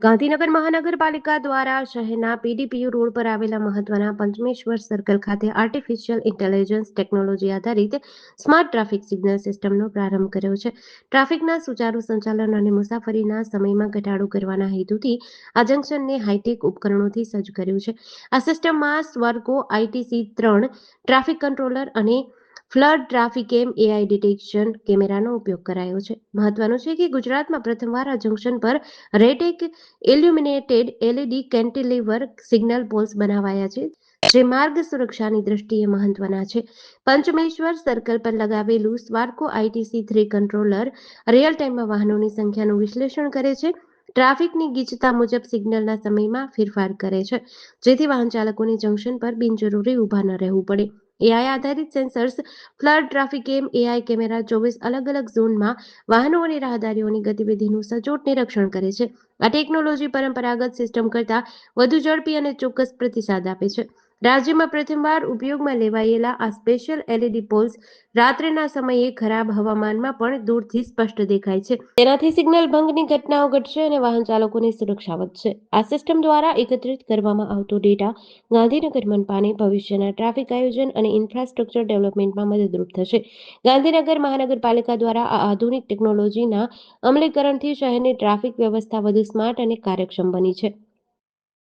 ગાંધીનગર મહાનગરપાલિકા દ્વારા શહેરના પીડીપીયુ રોડ પર આવેલા મહત્વના પંચમેશ્વર સર્કલ ખાતે આર્ટિફિશિયલ ઇન્ટેલિજન્સ ટેકનોલોજી આધારિત સ્માર્ટ ટ્રાફિક સિગ્નલ સિસ્ટમનો પ્રારંભ કર્યો છે. ટ્રાફિકના સુચારુ સંચાલન અને મુસાફરીના સમયમાં ઘટાડો કરવાના હેતુથી આ જંકશનને હાઈટેક ઉપકરણોથી સજ્જ કર્યું છે. આ સિસ્ટમમાં સ્વર્ગો ITC-3 ટ્રાફિક કંટ્રોલર અને ફ્લડ ટ્રાફિકેમ AI ડિટેક્શન કેમેરાનો ઉપયોગ કરાયો છે. મહત્વનું છે કે ગુજરાતમાં પ્રથમવાર આ જંકશન પર રેટેક illuminated LED cantilever signal poles બનાવાયા છે, જે માર્ગ સુરક્ષાની દ્રષ્ટિએ મહત્વના છે. પંચમેશ્વર સર્કલ પર લગાવેલું સ્વાર્કો ITC-3 કંટ્રોલર રિયલ ટાઈમમાં વાહનોની સંખ્યાનું વિશ્લેષણ કરે છે. ટ્રાફિકની ગીચતા મુજબ સિગ્નલના સમયમાં ફેરફાર કરે છે, જેથી વાહન ચાલકોને જંકશન પર બિનજરૂરી ઊભા ન રહેવું પડે. AI આધારિત સેન્સર્સ ફ્લડ ટ્રાફિકેમ AI કેમેરા 24 અલગ-અલગ ઝોનમાં વાહનો અને રાહદારીઓની ગતિવિધિનું સચોટ નિરીક્ષણ કરે છે. આ ટેકનોલોજી પરંપરાગત સિસ્ટમ કરતાં વધુ ઝડપી અને ચોક્કસ પ્રતિસાદ આપે છે. રાજ્યમાં પ્રથમવાર ઉપયોગમાં લેવાયેલા આ સ્પેશિયલ LED પોલ્સ રાત્રિના સમયે ખરાબ હવામાનમાં પણ દૂરથી સ્પષ્ટ દેખાય છે. તેનાથી સિગ્નલ ભંગની ઘટનાઓ ઘટશે અને વાહન ચાલકોની સુરક્ષા વધશે. આ સિસ્ટમ દ્વારા એકત્રિત કરવામાં આવતો ડેટા ગાંધીનગર મનપાને ભવિષ્યના ટ્રાફિક આયોજન અને ઇન્ફ્રાસ્ટ્રક્ચર ડેવલપમેન્ટમાં મદદરૂપ થશે. ગાંધીનગર મહાનગરપાલિકા દ્વારા આ આધુનિક ટેકનોલોજીના અમલીકરણથી શહેરની ટ્રાફિક વ્યવસ્થા વધુ સ્માર્ટ અને કાર્યક્ષમ બની છે.